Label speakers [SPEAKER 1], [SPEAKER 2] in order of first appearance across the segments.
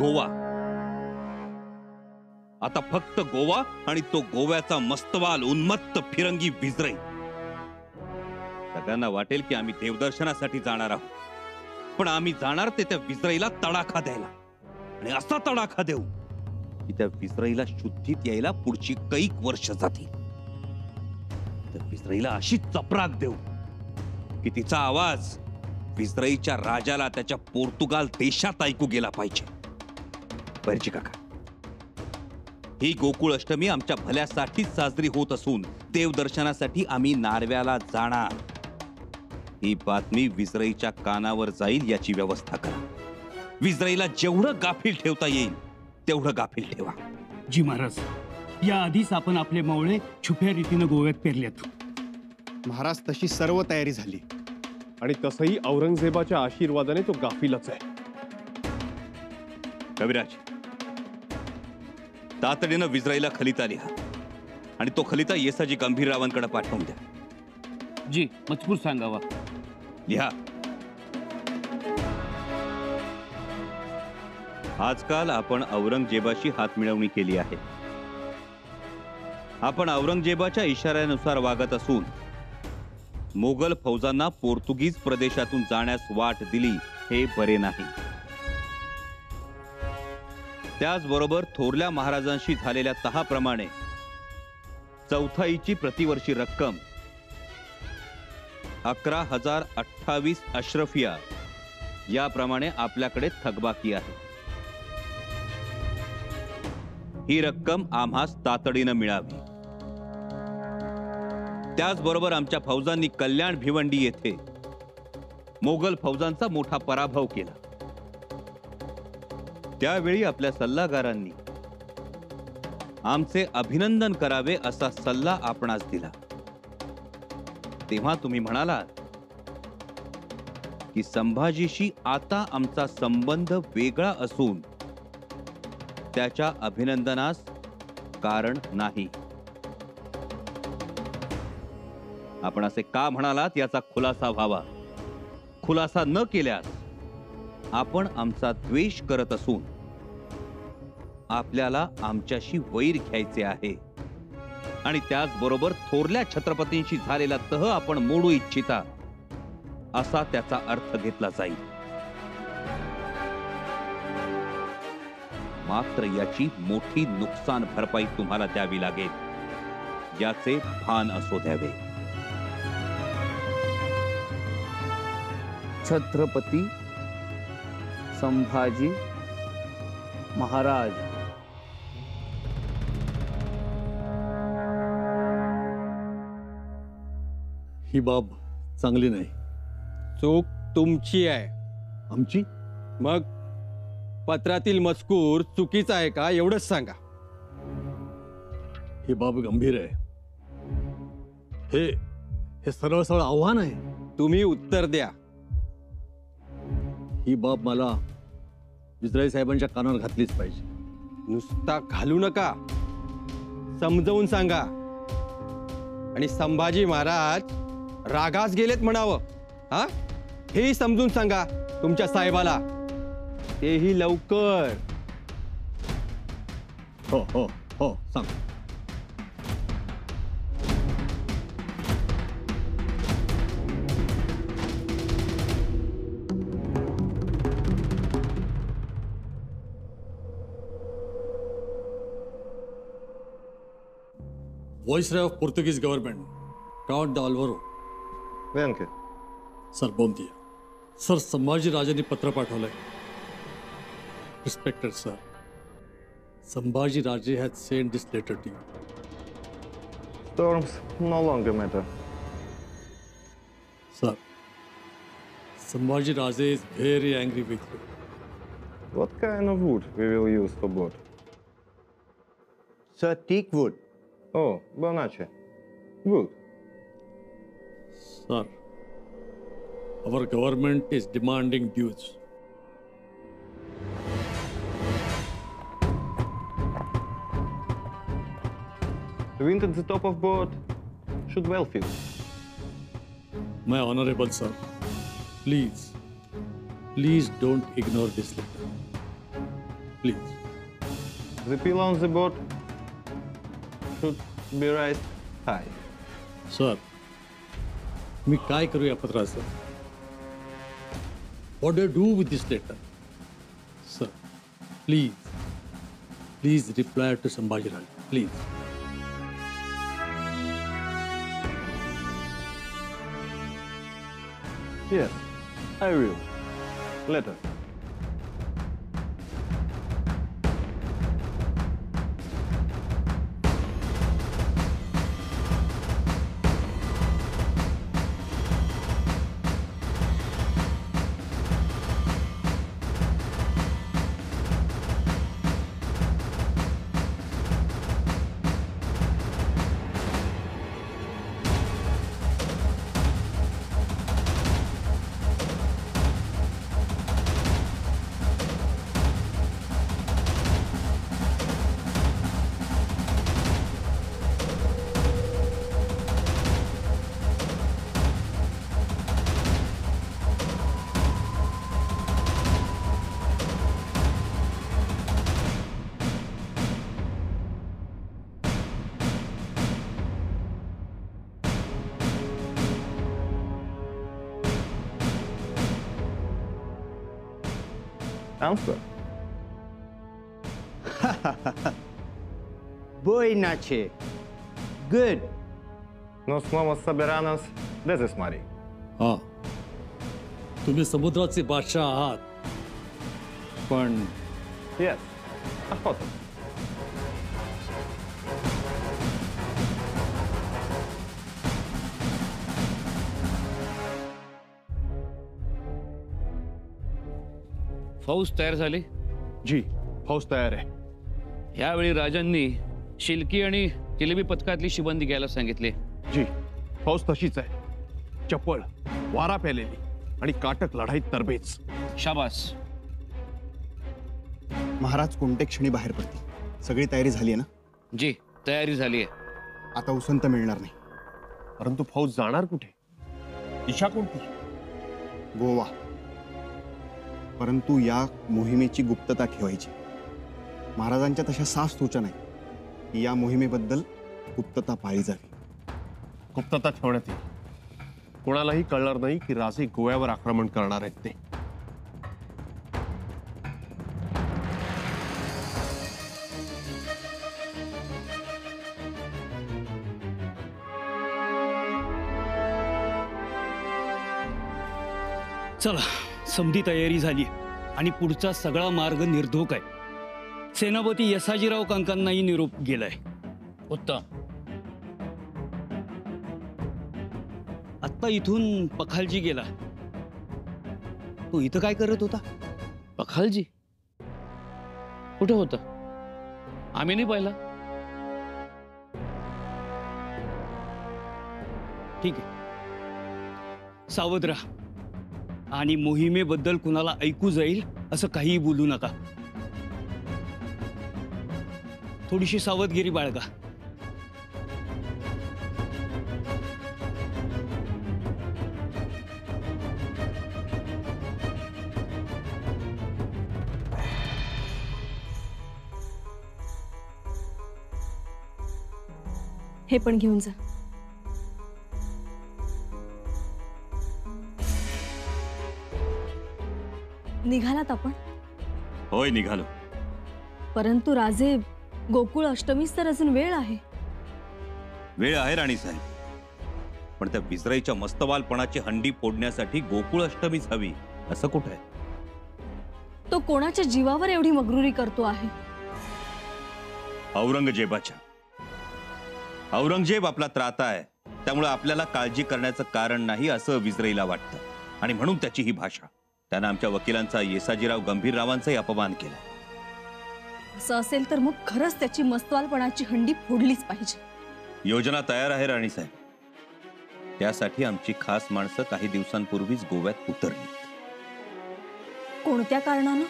[SPEAKER 1] गोवा. आता फक्त गोवा आणि तो गोव्याचा मस्तवाल उन्मत्त फिरंगी विजराई. सगळ्यांना वाटेल की आम्ही देवदर्शनासाठी जाणार आहोत, पण आम्ही जाणार ते त्या विजराईला तडाखा द्यायला, आणि असा तडाखा देऊ की त्या विजराईला शुद्धीत यायला पुढची कैक वर्ष जातील. त्या विजराईला अशी चपराक देऊ की तिचा आवाज विजराईच्या राजाला त्याच्या पोर्तुगाल देशात ऐकू गेला पाहिजे. बर्जी काका, ही गोकुळ अष्टमी आमच्या भल्यासाठीच साजरी होत असून देवदर्शनासाठी आम्ही नारव्याला जाणार. ही बातमी विजराईच्या कानावर जाईल याची व्यवस्था करा. विजराईला जेवढं गाफील ठेवता येईल तेवढं गाफील ठेवा.
[SPEAKER 2] जी महाराज, या आधीच आपण आपले मावळे छुप्या रीतीने गोव्यात पेरलेत.
[SPEAKER 3] महाराज, तशी सर्व तयारी झाली
[SPEAKER 4] आणि तसंही औरंगजेबाच्या आशीर्वादाने तो गाफीलच आहे.
[SPEAKER 1] कविराज, तातडीनं विजराईला खलिता लिहा आणि तो खलिता येसाजी गंभीररावांकडे पाठवून द्या.
[SPEAKER 2] जी, मजकूर सांगावा.
[SPEAKER 1] लिहा. आजकाल आपण औरंगजेबाशी हातमिळवणी केली आहे. आपण औरंगजेबाच्या इशाऱ्यानुसार वागत असून मोगल फौजांना पोर्तुगीज प्रदेशातून जाण्यास वाट दिली हे बरे नाही. त्याचबरोबर थोरल्या महाराजांशी झालेल्या तहाप्रमाणे चौथाईची प्रतिवर्षी रक्कम 11,028 अशरफिया याप्रमाणे आपल्याकडे थकबाकी आहे. ही रक्कम आम्हास तातडीनं मिळावी. त्याचबरोबर आमच्या फौजांनी कल्याण भिवंडी येथे मोगल फौजांचा मोठा पराभव केला. त्यावेळी आपल्या सल्लागारांनी आमचे अभिनंदन करावे असा सल्ला आपणास दिला. तेव्हा तुम्ही म्हणालात की संभाजीशी आता आमचा संबंध वेगळा असून त्याच्या अभिनंदनास कारण नाही. आपण असे का म्हणालात याचा खुलासा व्हावा. खुलासा न केल्यास आपण आमचा द्वेष करत असून आपल्याला आमच्याशी वैर घ्यायचे आहे आणि त्याचबरोबर थोरल्या छत्रपतींशी झालेला तह आपण मोडू इच्छिता असा त्याचा अर्थ घेतला जाईल. मात्र याची मोठी नुकसान भरपाई तुम्हाला द्यावी लागेल, याचे भान असू द्यावे.
[SPEAKER 5] छत्रपती संभाजी महाराज.
[SPEAKER 6] ही बाब चांगली नाही.
[SPEAKER 4] चूक तुमची आहे.
[SPEAKER 6] आमची?
[SPEAKER 4] मग पत्रातील मजकूर चुकीचा आहे का एवढंच सांगा.
[SPEAKER 6] ही बाब गंभीर आहे. हे सरळ सरळ आव्हान आहे.
[SPEAKER 4] तुम्ही उत्तर द्या.
[SPEAKER 6] ही बाब मला विजराई साहेबांच्या कानावर घातलीच पाहिजे.
[SPEAKER 4] नुसता घालू नका, समजावून सांगा. आणि संभाजी महाराज रागास गेलेत म्हणावं, हा हेही समजून सांगा तुमच्या साहेबाला, तेही लवकर.
[SPEAKER 6] हो हो हो, सांग. Viceroy of Portuguese government, Count de Alvaro.
[SPEAKER 7] Venke.
[SPEAKER 6] Sir बोल दिया. सर, संभाजी राजांनी पत्र पाठवलंय. Respected sir, Sambhaji Raje had sent this letter to you.
[SPEAKER 7] Storms no longer matter.
[SPEAKER 6] Sir, Sambhaji Raje is very angry with you.
[SPEAKER 7] What kind of wood we will use for boat?
[SPEAKER 3] Sir, teak wood.
[SPEAKER 7] Oh, Bonace. Good.
[SPEAKER 6] Sir, our government is demanding dues.
[SPEAKER 7] The wind at the top of boat should well fit.
[SPEAKER 6] My honorable sir, please don't ignore this letter. please.
[SPEAKER 7] The pillar on the boat should be right high.
[SPEAKER 6] Sir, मी काय करू या पत्राचं? What do I do with this letter? Sir, please reply to Sambhaji Raje, please.
[SPEAKER 7] Yes, I will. Later. Answer.
[SPEAKER 3] Boi Nache. Good.
[SPEAKER 7] Nos vamos soberanos desde Mari.
[SPEAKER 6] हां, तुम्ही समुद्राचे बादशाह आहात, पण
[SPEAKER 7] Yes, охота.
[SPEAKER 5] फौज तयार झाली.
[SPEAKER 3] जी फौज तयार आहे.
[SPEAKER 5] यावेळी राजांनी शिलकी आणि जिलेबी पथकातली शिबंदी घ्यायला सांगितली.
[SPEAKER 8] जी फौज तशीच आहे. चपळ, वारा प्यालेली आणि काटक लढाईत तरबेज.
[SPEAKER 5] शाबास.
[SPEAKER 3] महाराज कोणत्या क्षणी बाहेर पडतील? सगळी तयारी झाली आहे ना?
[SPEAKER 5] जी तयारी झाली आहे.
[SPEAKER 3] आता उसंत मिळणार नाही.
[SPEAKER 8] परंतु फौज जाणार कुठे? दिशा कोणती?
[SPEAKER 3] गोवा. परंतु या मोहिमेची गुप्तता ठेवायची. महाराजांच्या तशा साफ सूचना आहेत की या मोहिमेबद्दल गुप्तता पाळली जावी.
[SPEAKER 8] गुप्तता ठेवण्यात येईल. कोणालाही कळणार नाही की राजे गोव्यावर आक्रमण करणार आहेत ते.
[SPEAKER 2] चला, समधी तयारी झाली आणि पुढचा सगळा मार्ग निर्धोक आहे. सेनापती यसाजीराव कांकांनाही निरोप गेलाय.
[SPEAKER 5] उत्तम.
[SPEAKER 2] आत्ता इथून पखालजी गेला. तो इथं काय करत होता?
[SPEAKER 5] पखालजी कुठे होता? आम्ही नाही पाहिला.
[SPEAKER 2] ठीक आहे, सावध राहा आणि मोहिमेबद्दल कुणाला ऐकू जाईल असं काहीही बोलू नका. थोडीशी सावधगिरी बाळगा.
[SPEAKER 9] हे पण घेऊन जा. निघालात आपण?
[SPEAKER 1] होय, निघालो.
[SPEAKER 9] परंतु राजे, गोकुळ अष्टमीस तर अजून वेळ आहे.
[SPEAKER 1] वेळ आहे राणीसाहेब, पण त्या विसराईच्या मस्तवालपणाची हंडी फोडण्यासाठी गोकुळ अष्टमीच हवी असं कुठं आहे?
[SPEAKER 9] तो कोणाच्या जीवावर एवढी मगरुरी करतो आहे?
[SPEAKER 1] औरंगजेबाच्या. औरंगजेब आपला त्राता आहे, त्यामुळे आपल्याला काळजी करण्याचं कारण नाही असं विसराईला वाटतं आणि म्हणून त्याची ही भाषा. त्यानं आमच्या वकिलांचा, येसाजीराव गंभीररावांचाही अपमान केला.
[SPEAKER 9] असं असेल तर मग खरंच त्याची मस्तवालपणाची हंडी फोडलीच पाहिजे.
[SPEAKER 1] योजना तयार आहे राणीसाहेब. त्यासाठी आमची खास माणसं काही दिवसांपूर्वीच गोव्यात उतरली.
[SPEAKER 9] कोणत्या कारणानं?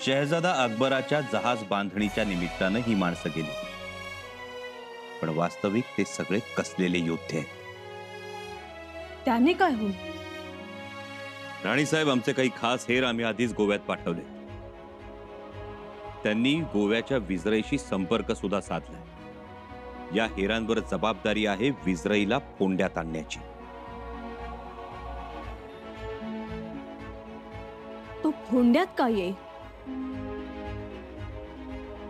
[SPEAKER 1] शहजादा अकबराच्या जहाज बांधणीच्या निमित्तानं ही माणसं गेली, पण वास्तविक ते सगळे कसलेले योद्धे आहेत.
[SPEAKER 9] त्याने काय होईल?
[SPEAKER 1] राणीसाहेब, आमचे काही खास हेर आम्ही आधीच गोव्यात पाठवले. त्यांनी गोव्याच्या विजरईशी संपर्क सुद्धा साधलाय. या हेरांवर जबाबदारी आहे विजरईला फोंड्यात आणण्याची.
[SPEAKER 9] तो फोंड्यात का ये?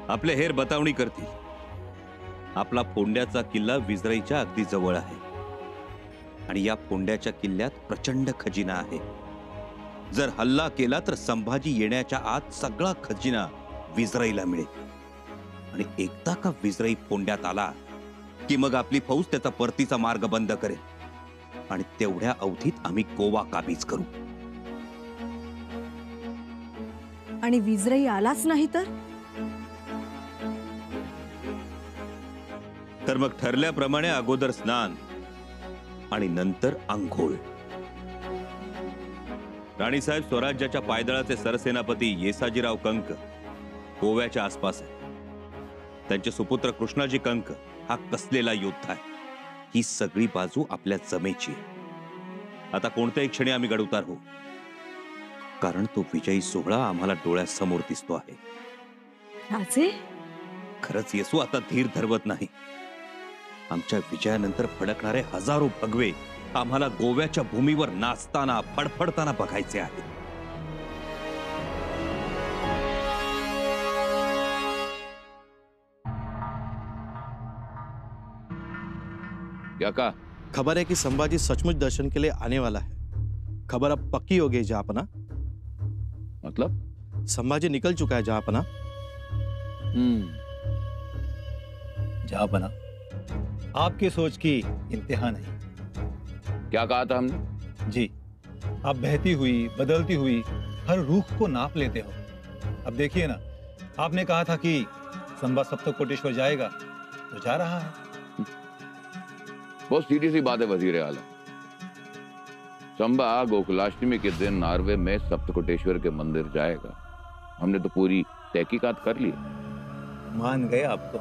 [SPEAKER 1] आपले हेर बतावणी करतील. आपला फोंड्याचा किल्ला विजरईच्या अगदी जवळ आहे आणि या फोंड्याच्या किल्ल्यात प्रचंड खजिना आहे. जर हल्ला केला तर संभाजी येण्याच्या आत सगळा खजिना विजरईला मिळेल. आणि एकदा का विजरई फोंड्यात आला की मग आपली फौज त्याचा परतीचा मार्ग बंद करेल आणि तेवढ्या अवधीत आम्ही गोवा काबीज करू.
[SPEAKER 9] आणि विजरई आलाच नाही
[SPEAKER 1] तर मग ठरल्याप्रमाणे अगोदर स्नान आणि नंतर आंघोळ. राणीसाहेब स्वराज्याच्या पायदळाचे सरसेनापती येसाजीराव कंक गोव्याच्या आसपास आहे. त्यांचे सुपुत्र कृष्णाजी कंक हा कसलेला योद्धा आहे. ही सगळी बाजू आपल्या जमेची आहे. आता कोणत्याही क्षणी आम्ही गडउतार होऊ, कारण तो विजयी सोहळा आम्हाला डोळ्यासमोर दिसतो आहे.
[SPEAKER 9] राजे?
[SPEAKER 1] खरंच येसू आता धीर धरवत नाही. आमच्या विजयानंतर फडकणारे हजारो भगवे आम्हाला गोव्याच्या भूमीवर नाचताना फडफडताना बघायचे आहेत.
[SPEAKER 5] क्या कहा?
[SPEAKER 10] खबर है कि संभाजी सचमुच दर्शन के लिए आने वाला है. खबर अब पक्की हो गई जहापना.
[SPEAKER 5] मतलब?
[SPEAKER 10] संभाजी निकल चुका है जहापना.
[SPEAKER 11] जहापना, आपकी सोच की इंतहा नहीं.
[SPEAKER 5] क्या कहा था हमने?
[SPEAKER 11] जी, आप बहती हुई बदलती हुई हर रूख को नाप लेते हो. अब देखिए ना, आपने कहा था कि संभा सप्तकोटेश्वर जाएगा, तो जा रहा है.
[SPEAKER 5] बहुत सीधी सी बात है वजीर आला. संभा गोकुलाष्टमी के दिन नार्वे में सप्तकोटेश्वर के मंदिर जाएगा. हमने तो पूरी तहकीकात कर ली.
[SPEAKER 11] मान गए आप तो.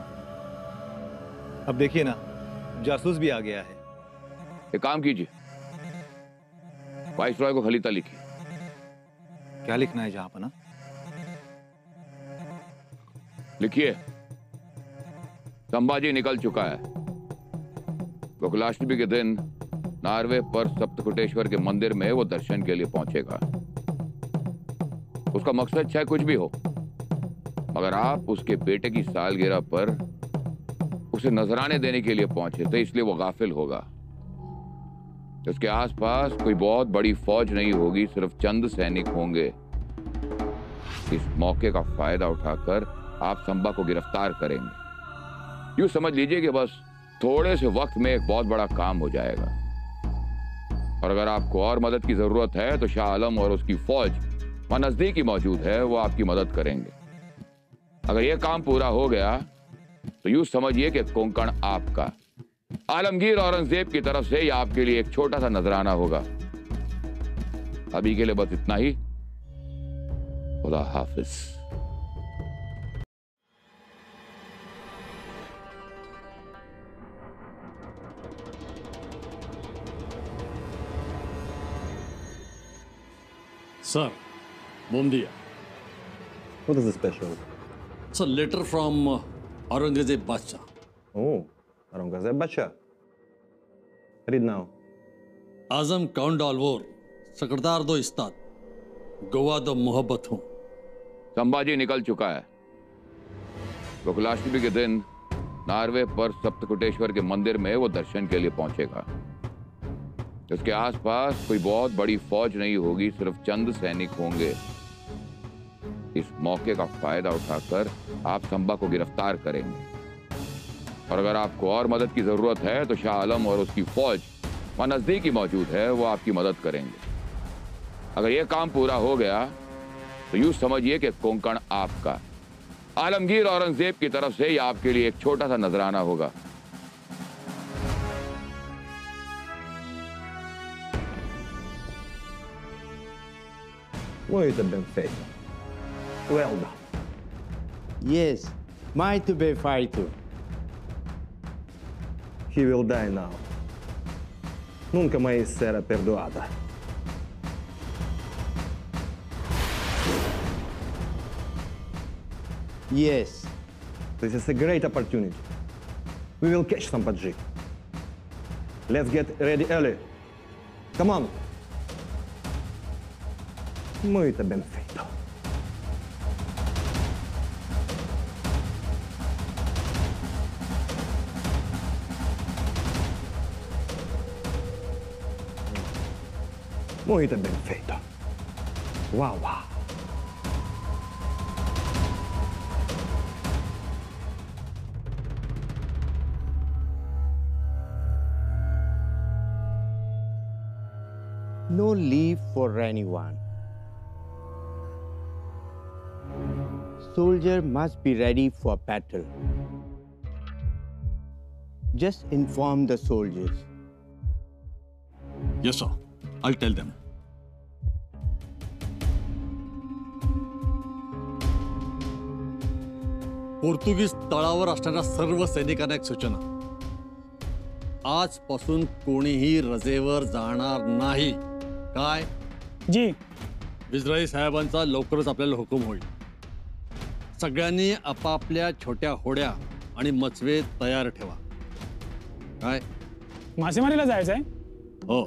[SPEAKER 11] अब देखिए ना, जासूस भी आ गया है.
[SPEAKER 5] एक काम कीजिए, वाइसरॉय को खलीता लिखिए.
[SPEAKER 11] क्या लिखना है जहापना?
[SPEAKER 5] लिखिए, संभाजी निकल चुका है. गोकुलाष्टमी के दिन नार्वे पर सप्तकोटेश्वर के मंदिर में वो दर्शन के लिए पहुंचेगा. उसका मकसद चाहे कुछ भी हो, मगर आप उसके बेटे की सालगिरह पर उसे नजराने देने के लिए पहुंचे थे, इसलिए वो गाफिल होगा. उसके आसपास कोई बहुत बड़ी फौज नहीं होगी, सिर्फ चंद सैनिक होंगे. इस मौके का फायदा उठाकर आप संभा को गिरफ्तार करेंगे. यूं समझ लीजिए कि बस थोड़े से वक्त में एक बहुत बड़ा काम हो जाएगा. और अगर आपको और मदद की जरूरत है तो शाह आलम और उसकी फौज वहां नजदीक ही मौजूद है, वो आपकी मदद करेंगे. अगर यह काम पूरा हो गया तो यूं समझिए कि कोंकण आपका. आलमगीर औरंगजेब की तरफ से यह आपके लिए एक छोटा सा नजराना होगा. अभी के लिए बस इतना ही. खुदा Hafiz.
[SPEAKER 6] Sir, Bomdia.
[SPEAKER 7] What is the special?
[SPEAKER 6] It's a letter from Aurangzeb Bacha.
[SPEAKER 7] Oh, Aurangzeb Bacha. Read now.
[SPEAKER 6] Azam count डालवोर सकरदार दो इस्ताद गोवा दो मोहब्बत हूं.
[SPEAKER 5] संभाजी निकल चुका है. गोकुलाष्टमी के दिन नार्वे पर सप्तकोटेश्वर के मंदिर में वो दर्शन के लिए पहुंचेगा. उसके आसपास कोई बहुत बड़ी फौज नहीं होगी, सिर्फ चंद सैनिक होंगे. इस मौके का फायदा उठाकर आप संभा को गिरफ्तार करेंगे. और अगर आपको और मदद की जरूरत है तो शाह आलम और उसकी फौज वहां नजदीक ही मौजूद है, वो आपकी मदद करेंगे. अगर यह काम पूरा हो गया तो यूं समझिए कि कोंकण आपका. आलमगीर औरंगजेब की तरफ से यह आपके लिए एक छोटा सा नजराना होगा.
[SPEAKER 7] Muito bem feito. Well done.
[SPEAKER 10] Yes, muito bem feito.
[SPEAKER 7] He will die now. Nunca mais será perdoada.
[SPEAKER 10] Yes.
[SPEAKER 7] This is a great opportunity. We will catch Sampaji. Let's get ready early. Come on. Muito bem feito. Muito bem feito. Uau, uau.
[SPEAKER 10] No leave for anyone. Soldier must be ready for battle. Just inform the soldiers.
[SPEAKER 6] Yes, sir. I'll tell them. पोर्तुगीज तळावर असणाऱ्या सर्व सैनिकांना एक सूचना. आजपासून कोणीही रजेवर जाणार नाही. काय
[SPEAKER 2] जी.
[SPEAKER 6] विजराई साहेबांचा लवकरच आपल्याला हुकूम होईल. सगळ्यांनी आपापल्या छोट्या होड्या आणि मचवे तयार ठेवा. काय
[SPEAKER 2] मासेमारीला जायचंय?
[SPEAKER 6] हो,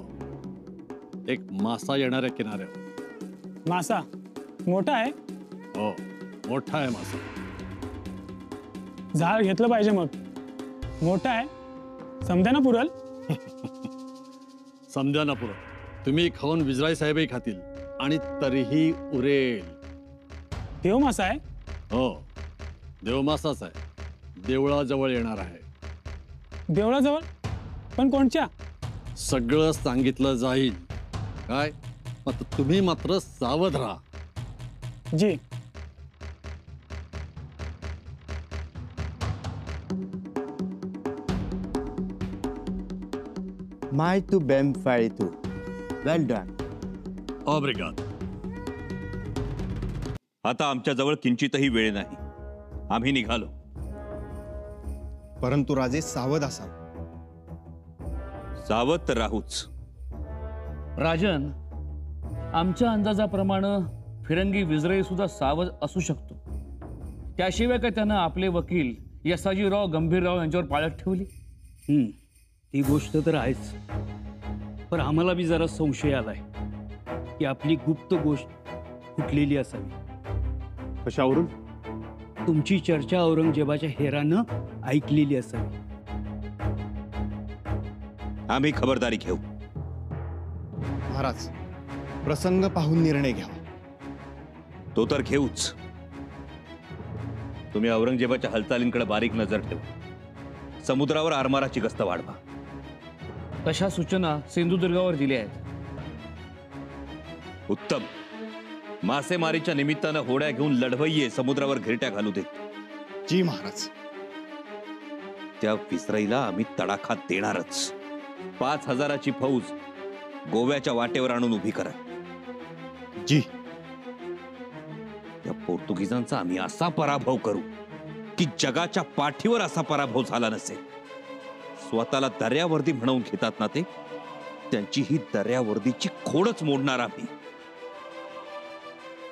[SPEAKER 6] एक मासा येणाऱ्या किनाऱ्यावर.
[SPEAKER 2] मासा मोठा आहे?
[SPEAKER 6] हो, मोठा आहे मासा.
[SPEAKER 2] झाड घेतलं पाहिजे. मग मोठा आहे, समद्याना पुरल?
[SPEAKER 6] समद्याना पुरल. तुम्ही खाऊन विजराई साहेबही खातील आणि तरीही उरेल.
[SPEAKER 2] देव मासा आहे?
[SPEAKER 6] हो, देवमासाच आहे. देवळाजवळ येणार आहे.
[SPEAKER 2] देवळाजवळ? पण कोणच्या?
[SPEAKER 6] सगळं सांगितलं जाईल. काय तुम्ही मात्र सावध राहा.
[SPEAKER 2] जी.
[SPEAKER 10] Muito bem feito. Well done.
[SPEAKER 6] Obrigado.
[SPEAKER 1] आता आमच्याजवळ किंचितही वेळ नाही. आम्ही निघालो.
[SPEAKER 3] परंतु राजे सावध असाल.
[SPEAKER 1] सावध तर राहूच.
[SPEAKER 12] राजन, आमच्या अंदाजाप्रमाणे फिरंगी विजराई सुद्धा सावध असू शकतो. त्याशिवाय काय त्यानं आपले वकील यसाजीराव गंभीरराव यांच्यावर पाळत ठेवली?
[SPEAKER 2] ती गोष्ट तर आहेच. पण आम्हाला बी जरा संशय आलाय की आपली गुप्त गोष्ट फुटलेली असावी.
[SPEAKER 8] कशावरून?
[SPEAKER 2] तुमची चर्चा औरंगजेबाच्या हेरानं ऐकलेली असावी.
[SPEAKER 1] आम्ही खबरदारी घेऊ.
[SPEAKER 3] महाराज, प्रसंग पाहून निर्णय घ्यावा.
[SPEAKER 1] तो तर घेऊच. तुम्ही औरंगजेबाच्या हालचालींकडे बारीक नजर ठेवा. समुद्रावर आरमाराची गस्त वाढवा.
[SPEAKER 12] तशा सूचना सिंधुदुर्गावर दिल्या आहेत.
[SPEAKER 1] उत्तम. मासेमारीच्या निमित्तानं होड्या घेऊन लढवय्ये समुद्रावर घिरट्या घालू देत.
[SPEAKER 3] जी महाराज.
[SPEAKER 1] त्या विसराईला आम्ही तडाखा देणारच. 5,000ची फौज गोव्याच्या वाटेवर आणून उभी करा.
[SPEAKER 3] जी.
[SPEAKER 1] त्या पोर्तुगीजांचा आम्ही असा पराभव करू की जगाच्या पाठीवर असा पराभव झाला नसेल. स्वतःला दर्यावर्दी म्हणून घेतात ना ते, त्यांची ही दर्यावर्दीची खोडच मोडणार आम्ही.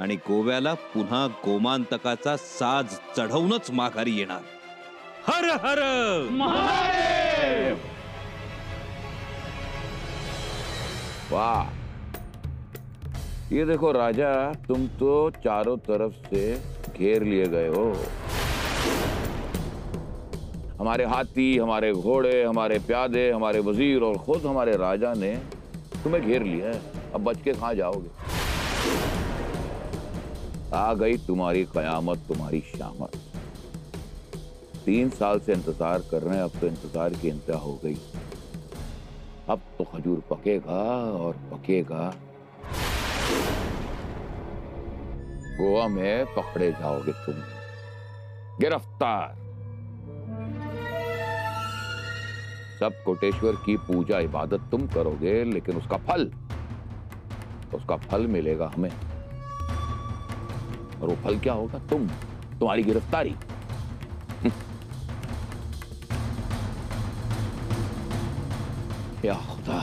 [SPEAKER 1] आणि गोव्याला पुन्हा गोमांतकाचा साज चढवूनच माघारी येणार. हर हर महादेव.
[SPEAKER 5] वाह, ये देखो राजा, तुम तो चारों तरफ से घेर लिए गए हो. हमारे हाथी, हमारे घोड़े, हमारे प्यादे, हमारे वजीर और खुद हमारे राजा ने तुम्हें घेर लिया है. अब बच के कहां जाओगे? आ गई तुम्हारी कयामत, तुम्हारी शामत. 3 साल से इंतजार कर रहे हैं, अब तो इंतजार की इंतहा हो गई. अब तो खजूर पकेगा और पकेगा. गोवा में पकड़े जाओगे तुम, गिरफ्तार. सब कोटेश्वर की पूजा इबादत तुम करोगे, लेकिन उसका फल मिलेगा हमें. और वो फल क्या होगा? तुम्हारी गिरफ्तारी. या खुदा.